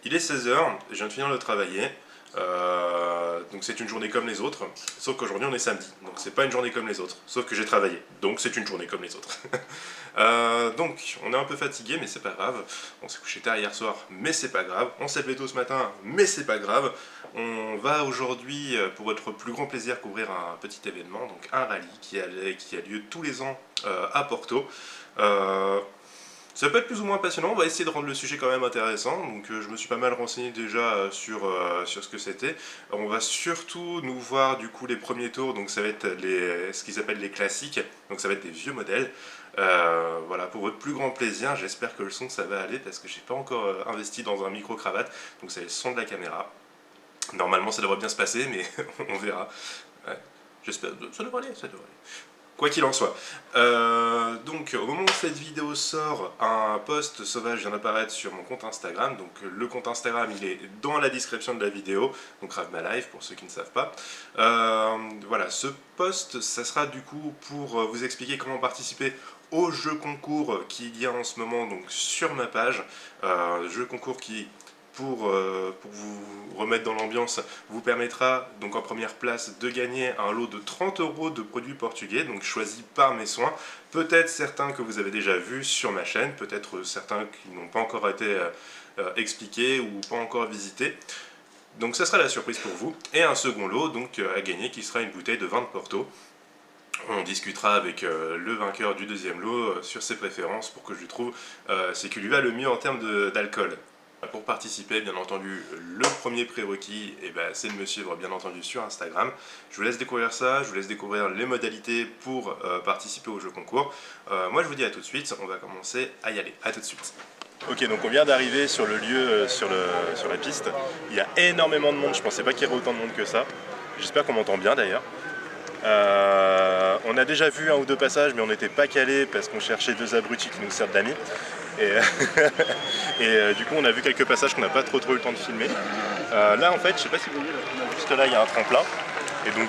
Il est 16h, je viens de finir de travailler. Donc c'est une journée comme les autres, sauf qu'aujourd'hui on est samedi, donc c'est pas une journée comme les autres, sauf que j'ai travaillé, donc c'est une journée comme les autres. Donc on est un peu fatigué, mais c'est pas grave. On s'est couché tard hier soir, mais c'est pas grave. On s'est levé tôt ce matin, mais c'est pas grave. On va aujourd'hui, pour votre plus grand plaisir, couvrir un petit événement, donc un rallye qui a lieu tous les ans à Porto. Ça peut être plus ou moins passionnant, on va essayer de rendre le sujet quand même intéressant. Donc je me suis pas mal renseigné déjà sur ce que c'était. On va surtout nous voir du coup les premiers tours, donc ça va être ce qu'ils appellent les classiques, donc ça va être des vieux modèles. Voilà, pour votre plus grand plaisir, j'espère que le son ça va aller parce que j'ai pas encore investi dans un micro-cravate, donc c'est le son de la caméra. Normalement ça devrait bien se passer, mais on verra. Ouais. J'espère, ça devrait aller, ça devrait aller. Quoi qu'il en soit. Donc, au moment où cette vidéo sort, un post sauvage vient d'apparaître sur mon compte Instagram. Donc, le compte Instagram, il est dans la description de la vidéo. Donc, Rav Ma Life, pour ceux qui ne savent pas. Voilà, ce post, ça sera du coup pour vous expliquer comment participer au jeu concours qu'il y a en ce moment donc sur ma page. Jeu concours qui pour vous remettre dans l'ambiance, vous permettra donc en première place de gagner un lot de 30 € de produits portugais, donc choisis par mes soins. Peut-être certains que vous avez déjà vus sur ma chaîne, peut-être certains qui n'ont pas encore été expliqués ou pas encore visités. Donc ça sera la surprise pour vous. Et un second lot donc à gagner qui sera une bouteille de vin de Porto. On discutera avec le vainqueur du deuxième lot sur ses préférences pour que je lui trouve ce qui lui va le mieux en termes d'alcool. Pour participer, bien entendu, le premier prérequis, c'est de me suivre, bien entendu, sur Instagram. Je vous laisse découvrir ça, je vous laisse découvrir les modalités pour participer au jeu concours. Moi, je vous dis à tout de suite, on va commencer à y aller. À tout de suite. Ok, donc on vient d'arriver sur le lieu, sur la piste. Il y a énormément de monde, je pensais pas qu'il y aurait autant de monde que ça. J'espère qu'on m'entend bien d'ailleurs. On a déjà vu un ou deux passages, mais on n'était pas calés parce qu'on cherchait deux abrutis qui nous servent d'amis. Et du coup, on a vu quelques passages qu'on n'a pas trop eu le temps de filmer. Là, en fait, je sais pas si vous voyez, juste là, il y a un tremplin. Et donc,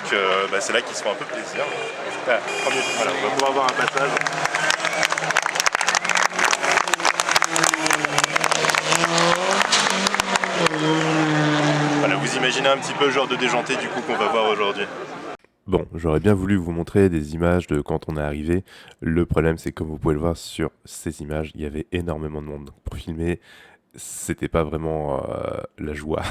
c'est là qu'ils se font un peu plaisir. Voilà, on va pouvoir voir un passage. Voilà, vous imaginez un petit peu le genre de déjanté du coup qu'on va voir aujourd'hui. Bon, j'aurais bien voulu vous montrer des images de quand on est arrivé. Le problème, c'est que comme vous pouvez le voir sur ces images, il y avait énormément de monde. Donc pour filmer, c'était pas vraiment la joie.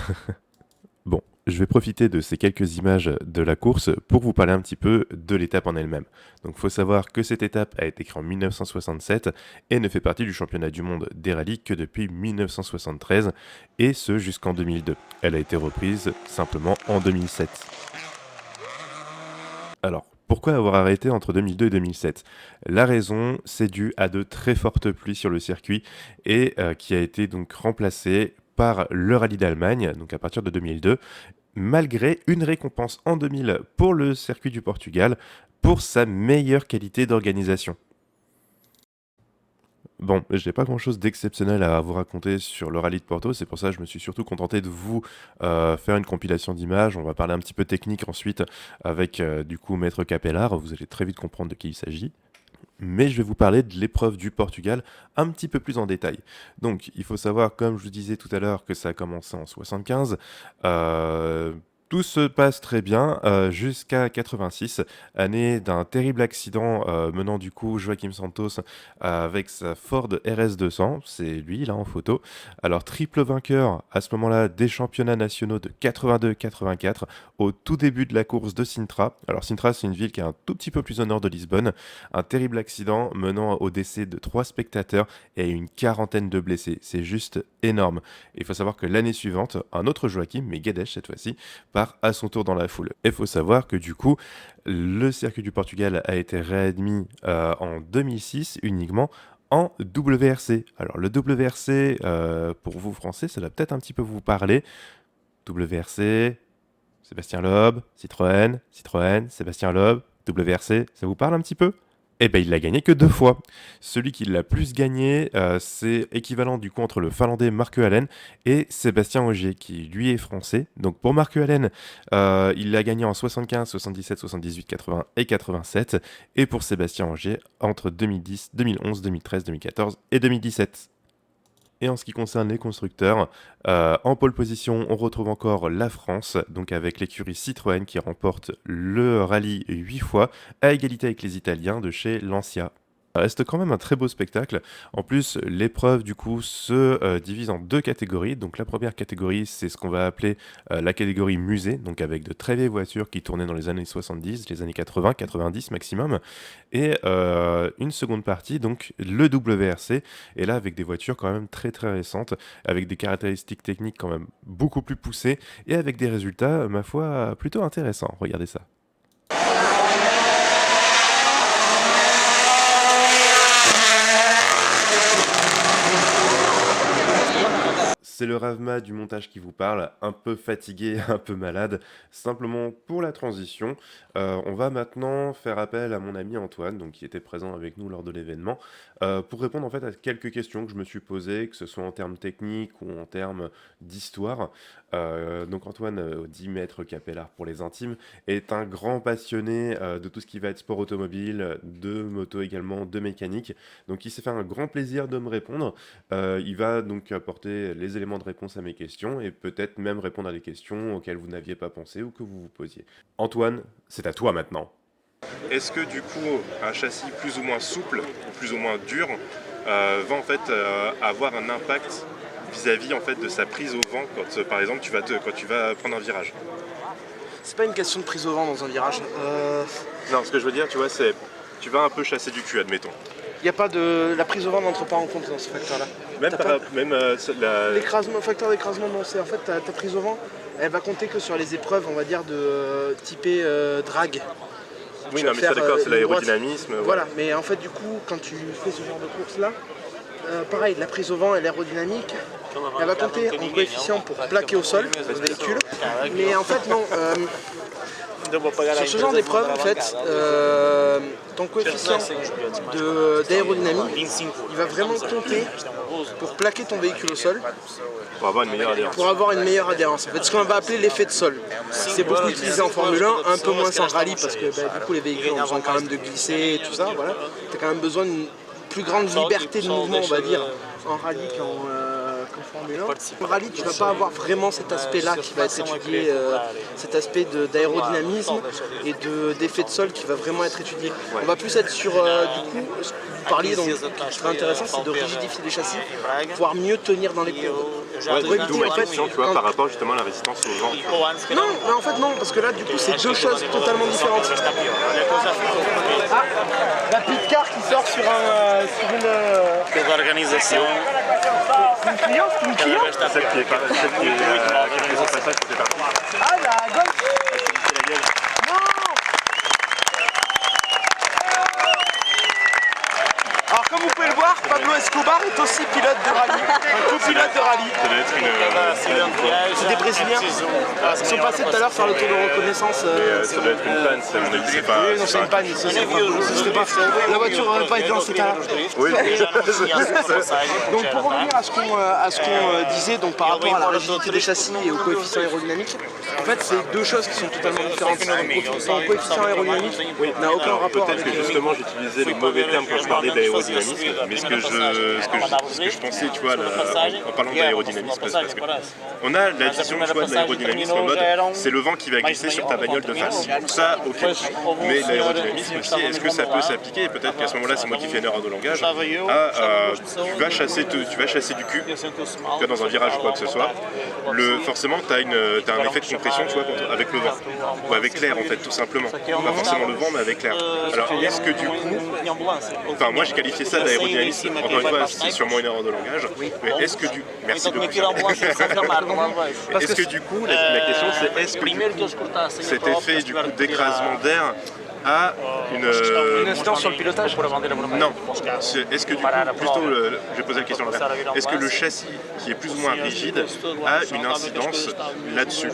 Bon, je vais profiter de ces quelques images de la course pour vous parler un petit peu de l'étape en elle-même. Donc il faut savoir que cette étape a été créée en 1967 et ne fait partie du championnat du monde des rallyes que depuis 1973 et ce jusqu'en 2002. Elle a été reprise simplement en 2007. Alors, pourquoi avoir arrêté entre 2002 et 2007 ? La raison, c'est dû à de très fortes pluies sur le circuit et qui a été donc remplacé par le rallye d'Allemagne, donc à partir de 2002, malgré une récompense en 2000 pour le circuit du Portugal pour sa meilleure qualité d'organisation. Bon, j'ai pas grand-chose d'exceptionnel à vous raconter sur le rallye de Porto, c'est pour ça que je me suis surtout contenté de vous faire une compilation d'images. On va parler un petit peu technique ensuite avec du coup Maître Capellar, vous allez très vite comprendre de qui il s'agit. Mais je vais vous parler de l'épreuve du Portugal un petit peu plus en détail. Donc, il faut savoir, comme je vous disais tout à l'heure, que ça a commencé en 75. Tout se passe très bien jusqu'à 86, année d'un terrible accident menant du coup Joaquim Santos avec sa Ford RS200, c'est lui là en photo. Alors triple vainqueur à ce moment-là des championnats nationaux de 82-84 au tout début de la course de Sintra. Alors Sintra c'est une ville qui est un tout petit peu plus au nord de Lisbonne. Un terrible accident menant au décès de 3 spectateurs et à une quarantaine de blessés. C'est juste énorme. Et il faut savoir que l'année suivante, un autre Joaquim, mais Guedes cette fois-ci, part à son tour dans la foule. Et il faut savoir que du coup, le circuit du Portugal a été réadmis en 2006 uniquement en WRC. Alors le WRC, pour vous français, ça doit peut-être un petit peu vous parler. WRC, Sébastien Loeb, Citroën, Sébastien Loeb, WRC, ça vous parle un petit peu ? Eh ben, il l'a gagné que 2 fois. Celui qui l'a plus gagné, c'est équivalent du coup entre le Finlandais Marco Allen et Sébastien Ogier, qui lui est français. Donc pour Marco Allen, il l'a gagné en 75, 77, 78, 80 et 87. Et pour Sébastien Ogier, entre 2010, 2011, 2013, 2014 et 2017. Et en ce qui concerne les constructeurs, en pole position, on retrouve encore la France, donc avec l'écurie Citroën qui remporte le rallye 8 fois, à égalité avec les Italiens de chez Lancia. Ça reste quand même un très beau spectacle. En plus, l'épreuve du coup se divise en deux catégories. Donc la première catégorie, c'est ce qu'on va appeler la catégorie musée, donc avec de très vieilles voitures qui tournaient dans les années 70, les années 80, 90 maximum. Et une seconde partie, donc le WRC, et là avec des voitures quand même très très récentes, avec des caractéristiques techniques quand même beaucoup plus poussées, et avec des résultats, ma foi, plutôt intéressants. Regardez ça. C'est le Ravma du montage qui vous parle, un peu fatigué, un peu malade. Simplement pour la transition, on va maintenant faire appel à mon ami Antoine, donc qui était présent avec nous lors de l'événement, pour répondre en fait à quelques questions que je me suis posées, que ce soit en termes techniques ou en termes d'histoire. Donc Antoine, 10 mètres capellard pour les intimes, est un grand passionné de tout ce qui va être sport automobile, de moto également, de mécanique. Donc il s'est fait un grand plaisir de me répondre. Il va donc apporter les éléments de réponse à mes questions et peut-être même répondre à des questions auxquelles vous n'aviez pas pensé ou que vous vous posiez. Antoine, c'est à toi maintenant. Est-ce que du coup un châssis plus ou moins souple ou plus ou moins dur va en fait avoir un impact vis-à-vis en fait de sa prise au vent quand par exemple quand tu vas prendre un virage? C'est pas une question de prise au vent dans un virage. Non, ce que je veux dire, tu vois, c'est tu vas un peu chasser du cul, admettons. Y a pas de la prise au vent n'entre pas en compte dans ce facteur-là. Même L'écrasement, facteur d'écrasement, non, c'est en fait ta prise au vent, elle va compter que sur les épreuves, on va dire de typé drag. oui, Tu non, vas mais faire, ça d'accord, c'est une l'aérodynamisme. Voilà, mais en fait du coup quand tu fais ce genre de course là, pareil, la prise au vent et l'aérodynamique, elle va compter en coefficient pour plaquer au sol le véhicule. Mais en fait non, sur ce genre d'épreuve en fait, ton coefficient d'aérodynamique, il va vraiment compter pour plaquer ton véhicule au sol. Pour avoir une meilleure adhérence. Pour avoir une meilleure adhérence. En fait, ce qu'on va appeler l'effet de sol. C'est beaucoup utilisé en Formule 1, un peu moins en rallye parce que du coup les véhicules ont besoin quand même de glisser et tout ça. Voilà. Tu as quand même besoin d'une plus grande liberté de mouvement, on va dire, en rallye qu'en Formule 1. En rallye, tu ne vas pas avoir vraiment cet aspect-là qui va être étudié, cet aspect d'aérodynamisme et d'effet de sol qui va vraiment être étudié. On va plus être sur, du coup, ce que vous parliez, donc, qui serait intéressant, c'est de rigidifier les châssis, pouvoir mieux tenir dans les courbes. Ouais, d'où ma question, tu vois, par rapport justement à la résistance au vent. Non, mais en fait non, parce que là du coup c'est deux choses totalement différentes. Ah, la petite carte qui sort sur une L'organisation. une cliente, une cliente. Celle qui est quelques autres passages, c'est parti. Ah la golf. Non. Alors comme vous pouvez le voir, Pablo Escobar est aussi pilote de rallye, un copilote de rallye. Ça doit être une. C'est des Brésiliens. Ils sont passés tout à l'heure faire le tour de reconnaissance. Ça doit être une panne, ça, à mon avis, c'est pas. Oui, non, c'est une panne, ce serait pas. La voiture n'aurait pas été dans ces cas-là. Oui, Donc pour revenir à ce qu'on disait donc par rapport à la rigidité des châssis et au coefficient aérodynamique, en fait c'est deux choses qui sont totalement différentes. Le coefficient aérodynamique n'a aucun alors rapport peut-être avec... que justement j'utilisais le mauvais terme quand je parlais d'aérodynamisme, mais ce que je pensais, tu vois, en parlant d'aérodynamisme, c'est parce que on a la vision, tu vois, de l'aérodynamisme en mode c'est le vent qui va glisser sur ta bagnole de face. Ça, ok. Mais l'aérodynamisme aussi, est-ce que ça peut s'appliquer, et peut-être qu'à ce moment-là c'est moi qui fais une erreur de langage, tu vas chasser du cul, tu vois, dans un virage ou quoi que ce soit, forcément tu as un effet de compression, tu vois, avec le vent, ou avec l'air en fait, tout simplement. Pas forcément le vent, mais avec l'air. Alors est-ce que du coup, enfin moi j'ai qualifié ça d'aérodynamisme, encore une fois c'est sûrement une erreur de langage, mais est-ce que merci de est-ce que du coup, la question c'est est-ce que du coup, cet effet du coup d'écrasement d'air a Une incidence sur le pilotage? Non. Est-ce que du coup, plutôt, je vais poser la question là. Est-ce que le châssis, qui est plus ou moins rigide, a une incidence là-dessus?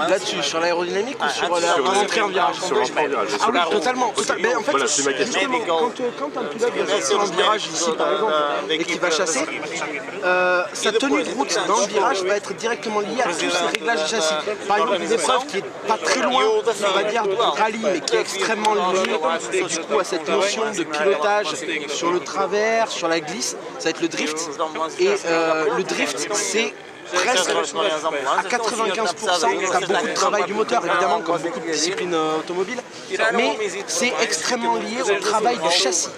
Là-dessus, sur l'aérodynamique ou sur l'entrée en virage? Sur l'entrée en virage. Ah oui, totalement. Mais en fait, Voilà, c'est ma question. justement, quand un pilote va passer en virage ici par exemple et qui va chasser, sa tenue de route dans le virage va être directement liée à tous ces réglages de châssis. Par exemple, des épreuves qui est pas très loin, on va dire, de rallye, mais qui est extrêmement lié du coup à cette notion de pilotage sur le travers, sur la glisse, ça va être le drift. Et le drift, c'est presque à 95%, tu as beaucoup de travail du moteur, évidemment, comme beaucoup de disciplines automobiles, mais c'est extrêmement lié au travail du châssis.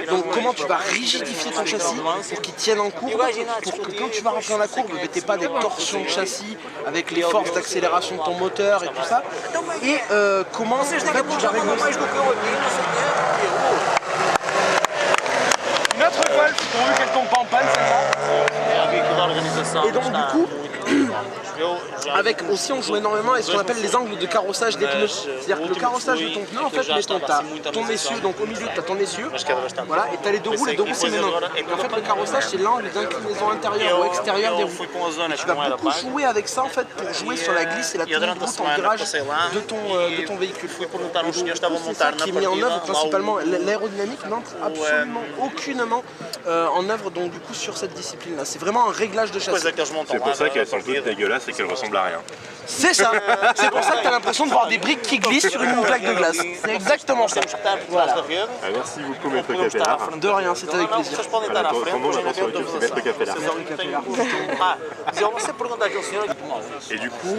Donc comment tu vas rigidifier ton châssis pour qu'il tienne en courbe, pour que quand tu vas rentrer dans la courbe, tu n'aies pas des torsions de châssis avec les forces d'accélération de ton moteur et tout ça. Et comment en fait, tu vas régler ça. Une autre Golf, on a vu qu'elle tombe pas en panne celle-là. Et donc du coup, avec aussi on joue énormément avec ce qu'on appelle les angles de carrossage des pneus. C'est-à-dire que le carrossage de ton pneu, en fait, mettons, tu as ton essieu, donc au milieu tu as ton essieu, voilà, et tu as les deux roues c'est les mains. Et en fait le carrossage c'est l'angle d'inclinaison intérieure ou extérieure des roues. Et tu vas beaucoup jouer avec ça en fait pour jouer sur la glisse et la tenue de route en virage de ton véhicule. C'est ça qui est mis en œuvre principalement. L'aérodynamique n'entre absolument aucunement en œuvre donc du coup sur cette discipline-là. C'est vraiment un réglage de châssis. C'est pour ça qu'elles sont toutes dégueulasses et qu'elles ressemblent à rien. C'est ça, c'est pour ça que tu as l'impression de voir des briques qui glissent sur une plaque de glace. C'est exactement ça. Voilà. Merci beaucoup, Maître Capellar. De rien, c'est avec plaisir. Voilà, ton nom maintenant sur YouTube, c'est Maître Capellar. Et du coup,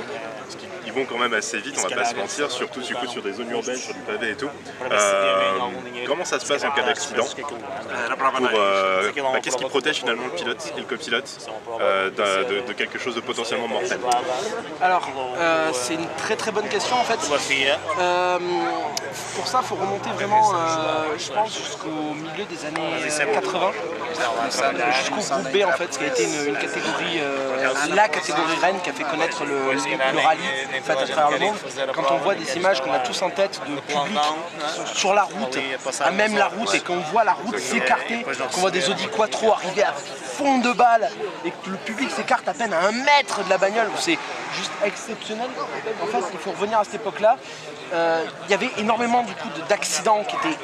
ils vont quand même assez vite, on va pas se mentir, surtout du coup sur des zones urbaines, sur du pavé et tout. Comment ça se passe en cas d'accident? Qu'est-ce qui protège finalement le pilote et le copilote de quelque chose de potentiellement mortel? Alors, c'est une très très bonne question en fait. Pour ça, il faut remonter vraiment, je pense, jusqu'au milieu des années 80, jusqu'au groupe B en fait, ce qui a été une catégorie, la catégorie reine qui a fait connaître le rallye en fait, à travers le monde. Quand on voit des images qu'on a tous en tête de public sur la route, à même la route, et qu'on voit la route s'écarter, qu'on voit des Audi Quattro arriver à fond de balle et que le public s'écarte à peine à 1 mètre de la bagnole, c'est juste exceptionnel. En fait, il faut revenir à cette époque-là. Il y avait énormément du coup d'accidents qui étaient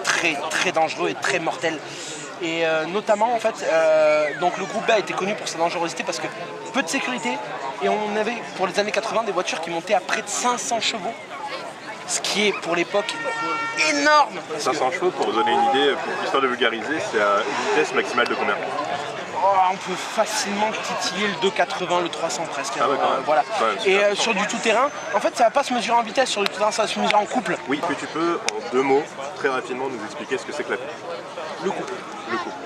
très dangereux et très mortels. Et notamment en fait, donc le groupe B a été connu pour sa dangerosité parce que peu de sécurité et on avait pour les années 80 des voitures qui montaient à près de 500 chevaux. Ce qui est pour l'époque énorme. 500 chevaux, pour vous donner une idée, pour histoire de vulgariser, c'est à une vitesse maximale de combien? On peut facilement titiller le 280, le 300 presque. Ah ouais, quand même. Voilà. Ouais, et sur du tout-terrain, en fait ça va pas se mesurer en vitesse, sur du tout-terrain ça va se mesurer en couple. Oui, que tu peux en 2 mots, très rapidement, nous expliquer ce que c'est que la couple? Le couple. Le couple.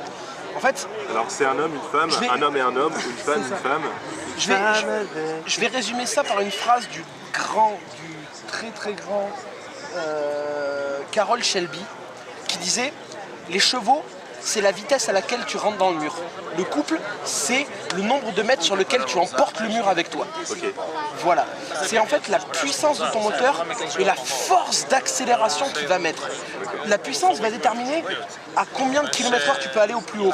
En fait, alors c'est un homme, une femme, un homme et un homme, une femme, une femme. Je vais résumer ça par une phrase du très grand Carroll Shelby qui disait « Les chevaux, c'est la vitesse à laquelle tu rentres dans le mur. Le couple, c'est le nombre de mètres sur lequel tu emportes le mur avec toi. » Okay. Voilà. C'est en fait la puissance de ton moteur et la force d'accélération qu'il va mettre. La puissance va déterminer à combien de kilomètres/heure tu peux aller au plus haut.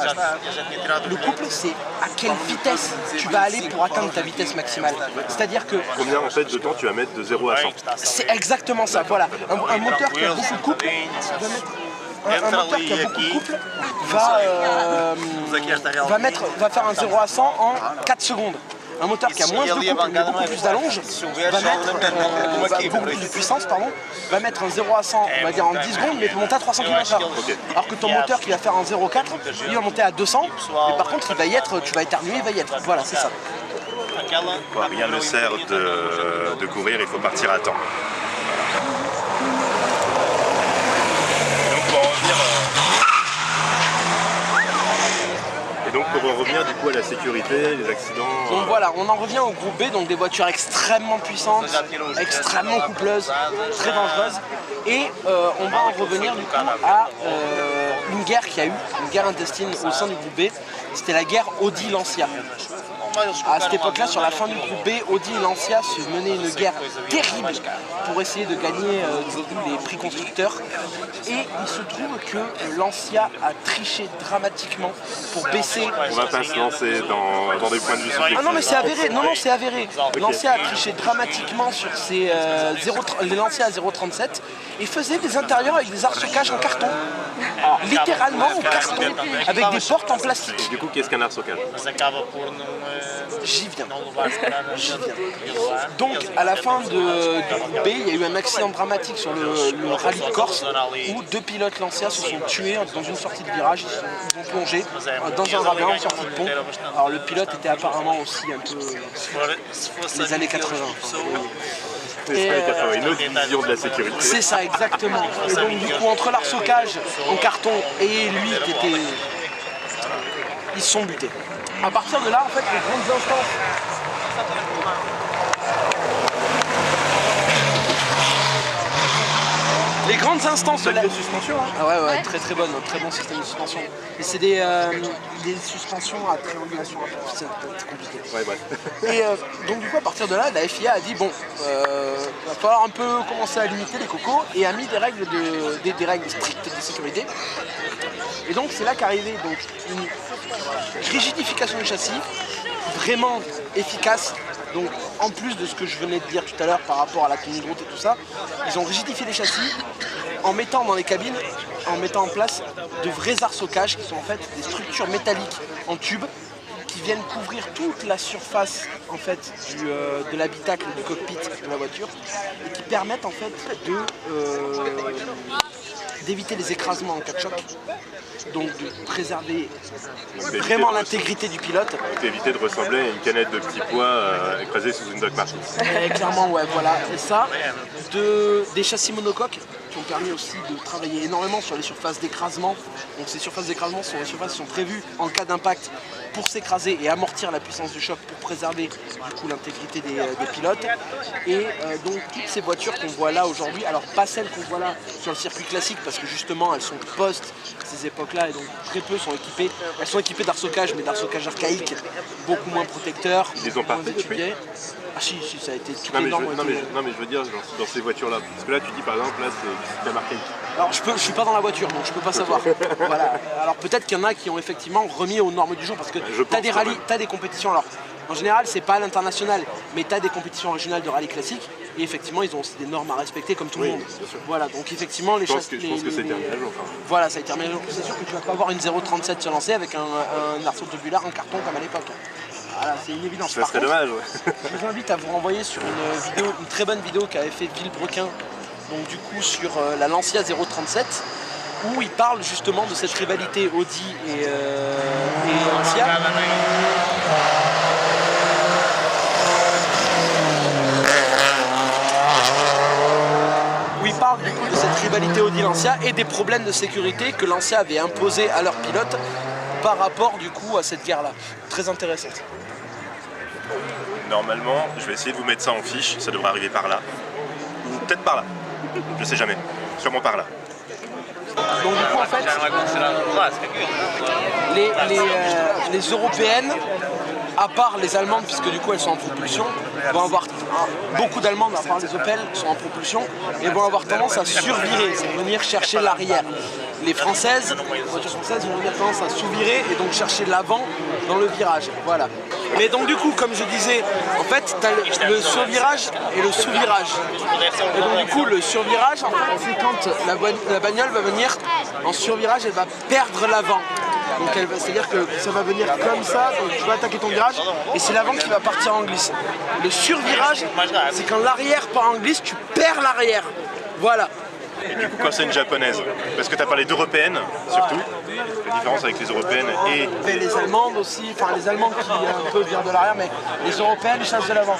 Le couple, c'est à quelle vitesse tu vas aller pour atteindre ta vitesse maximale. C'est-à-dire que... Combien en fait de temps tu vas mettre de 0 à 100? C'est exactement ça, voilà. Un moteur qui a beaucoup de couple va mettre... Un moteur qui a beaucoup de couple va faire un 0 à 100 en 4 secondes. Un moteur qui a moins de couple mais beaucoup plus d'allonge va mettre beaucoup plus de puissance, va mettre un 0 à 100 on va dire en 10 secondes mais peut monter à 300 km/h. Alors que ton moteur qui va faire un 0,4 il va monter à 200 mais par contre il va y être, tu vas éternuer, il va y être. Voilà, c'est ça. Rien ne sert de courir, il faut partir à temps. Donc pour en revenir du coup à la sécurité, les accidents... Donc voilà, on en revient au groupe B, donc des voitures extrêmement puissantes, extrêmement coupleuses, très dangereuses. Et on va en revenir du coup à une guerre qu'il y a eu, une guerre intestine au sein du groupe B. C'était la guerre Audi-Lancia. À cette époque-là, sur la fin du groupe B, Audi et Lancia se menaient une guerre terrible pour essayer de gagner les prix constructeurs. Et il se trouve que Lancia a triché dramatiquement pour baisser... On va pas se lancer dans des points de vue subjectifs. Ah non mais c'est avéré, non c'est avéré. Okay. Lancia a triché dramatiquement sur les Lancia à 0,37 et faisait des intérieurs avec des arceaux-cages en carton. Littéralement en carton, avec des portes en plastique. Et du coup, qu'est-ce qu'un arceau-cage? J'y viens. Donc, à la fin du B, il y a eu un accident dramatique sur le rallye de Corse où 2 pilotes Lancia se sont tués dans une sortie de virage. Ils ont plongé dans un ravin en sortie de pont. Alors, le pilote était apparemment aussi un peu les années 80. Une autre vision de la sécurité. C'est ça, exactement. Et donc, du coup, entre l'arceau-cage en carton et lui qui était. Ils se sont butés. À partir de là, en fait, les grandes instances. Les grandes instances de la suspension. Hein. Ah ouais, très très bonne, très bon système de suspension. Et c'est des suspensions à triangulation, c'est compliqué. Ouais, bref. Et donc du coup à partir de là, la FIA a dit bon, va falloir un peu commencer à limiter les cocos et a mis des règles des règles strictes de sécurité. Et donc c'est là qu'arrivait donc une rigidification du châssis vraiment efficace. Donc en plus de ce que je venais de dire tout à l'heure par rapport à la tenue de route et tout ça, ils ont rigidifié les châssis en mettant dans les cabines, en mettant en place de vrais arceaux-cages qui sont en fait des structures métalliques en tube qui viennent couvrir toute la surface en fait de l'habitacle du cockpit de la voiture et qui permettent en fait d'éviter les écrasements en cas de choc, donc de préserver vraiment l'intégrité du pilote. D'éviter de ressembler à une canette de petits pois écrasée sous une Doc Martens. Clairement, ouais, voilà. Et ça, des châssis monocoques qui ont permis aussi de travailler énormément sur les surfaces d'écrasement. Donc ces surfaces d'écrasement sont les surfaces qui sont prévues en cas d'impact pour s'écraser et amortir la puissance du choc pour préserver du coup l'intégrité des pilotes. Et donc toutes ces voitures qu'on voit là aujourd'hui, alors pas celles qu'on voit là sur le circuit classique parce que justement elles sont post ces époques-là et donc très peu sont équipées. Elles sont équipées d'arceau-cage mais d'arceau-cage archaïque, beaucoup moins protecteurs. Ils les ont pas équipés. Ah si, ça a été tout énorme. énorme. Non mais je veux dire dans ces voitures-là. Parce que là tu dis par exemple là c'est la marque. Alors je suis pas dans la voiture donc je peux pas savoir. Voilà. Alors peut-être qu'il y en a qui ont effectivement remis aux normes du jour parce que t'as des rallyes, t'as des compétitions. Alors en général c'est pas à l'international mais t'as des compétitions régionales de rallye classique et effectivement ils ont aussi des normes à respecter comme tout le monde. Voilà donc effectivement les chassis. Je pense que ça a été remis à jour. Voilà ça a été remis à jour. C'est sûr que tu vas pas avoir une 0,37 se lancer avec un arceau tubulaire en carton comme à l'époque. Voilà, c'est une évidence. Ça serait dommage. Ouais. Je vous invite à vous renvoyer sur une très bonne vidéo qu'avait fait Villebrequin, donc du coup sur la Lancia 037, où il parle justement de cette rivalité Audi et Lancia. Où il parle du coup de cette rivalité Audi-Lancia et des problèmes de sécurité que Lancia avait imposés à leurs pilotes par rapport du coup à cette guerre-là. Très intéressante. Normalement, je vais essayer de vous mettre ça en fiche, ça devrait arriver par là. Ou peut-être par là. Je sais jamais. Sûrement par là. Donc du coup en fait, les européennes, à part les allemandes, puisque du coup elles sont en propulsion, vont avoir beaucoup d'allemandes, à part les Opel, sont en propulsion, et vont avoir tendance à survirer, c'est venir chercher l'arrière. Les françaises, les voitures françaises vont avoir tendance à sous-virer et donc chercher l'avant dans le virage. Voilà. Mais donc du coup, comme je disais, en fait, tu as le survirage et le sous-virage. Et donc du coup, le survirage, en fait, c'est quand la bagnole va venir en survirage, elle va perdre l'avant. Donc c'est-à-dire que ça va venir comme ça, donc tu vas attaquer ton virage et c'est l'avant qui va partir en glisse. Le survirage, c'est quand l'arrière part en glisse, tu perds l'arrière. Voilà. Et du coup, quand c'est une japonaise, parce que tu as parlé d'européennes, surtout, la différence avec les européennes et les allemandes aussi, enfin les allemandes qui un peu virent de l'arrière, mais les européennes ils chassent de l'avant.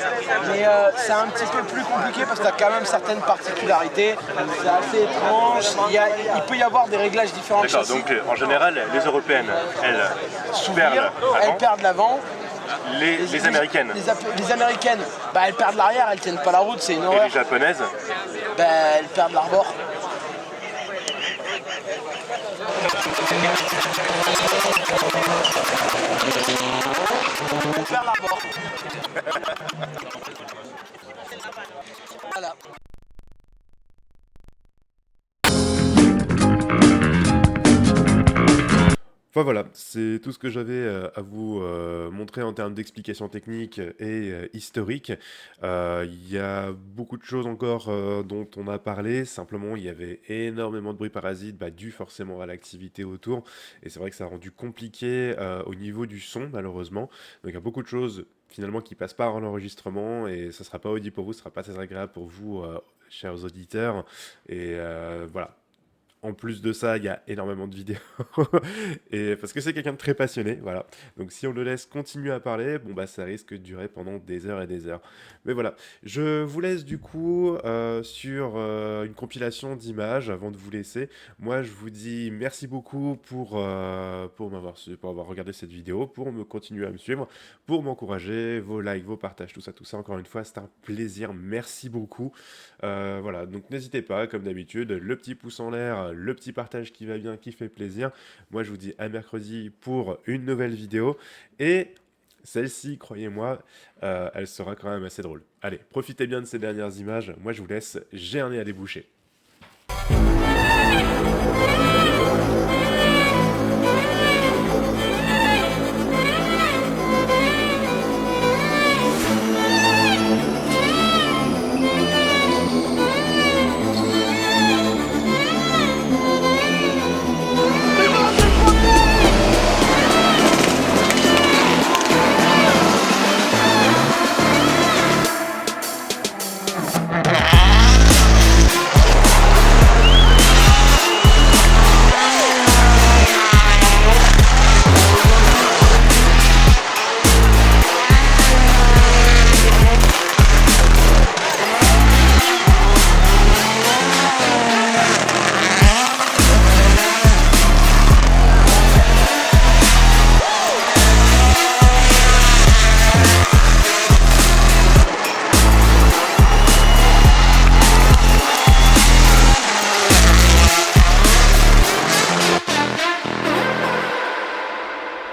Mais c'est un petit peu plus compliqué parce que tu as quand même certaines particularités, c'est assez étrange, il peut y avoir des réglages différents. D'accord, donc en général, les européennes, elles perdent l'avant. Les américaines. Les américaines, elles perdent l'arrière, elles tiennent pas la route, c'est une horreur. Et les japonaises, elles perdent l'arbor. Elles perdent l'arbor. Voilà. Enfin voilà, c'est tout ce que j'avais à vous montrer en termes d'explications techniques et historiques. Il y a beaucoup de choses encore dont on a parlé. Simplement, il y avait énormément de bruit parasite dû forcément à l'activité autour. Et c'est vrai que ça a rendu compliqué au niveau du son, malheureusement. Donc il y a beaucoup de choses finalement qui passent pas en enregistrement et ça sera pas audible pour vous, ce sera pas très agréable pour vous, chers auditeurs. Et voilà. En plus de ça, il y a énormément de vidéos. Et parce que c'est quelqu'un de très passionné, voilà. Donc si on le laisse continuer à parler, bon ça risque de durer pendant des heures et des heures. Mais voilà, je vous laisse du coup sur une compilation d'images avant de vous laisser. Moi, je vous dis merci beaucoup pour avoir regardé cette vidéo, pour me continuer à me suivre, pour m'encourager, vos likes, vos partages, tout ça. Encore une fois, c'est un plaisir. Merci beaucoup. Voilà, donc n'hésitez pas, comme d'habitude, le petit pouce en l'air, le petit partage qui va bien, qui fait plaisir. Moi, je vous dis à mercredi pour une nouvelle vidéo. Et celle-ci, croyez-moi, elle sera quand même assez drôle. Allez, profitez bien de ces dernières images. Moi, je vous laisse, j'ai un nez à déboucher.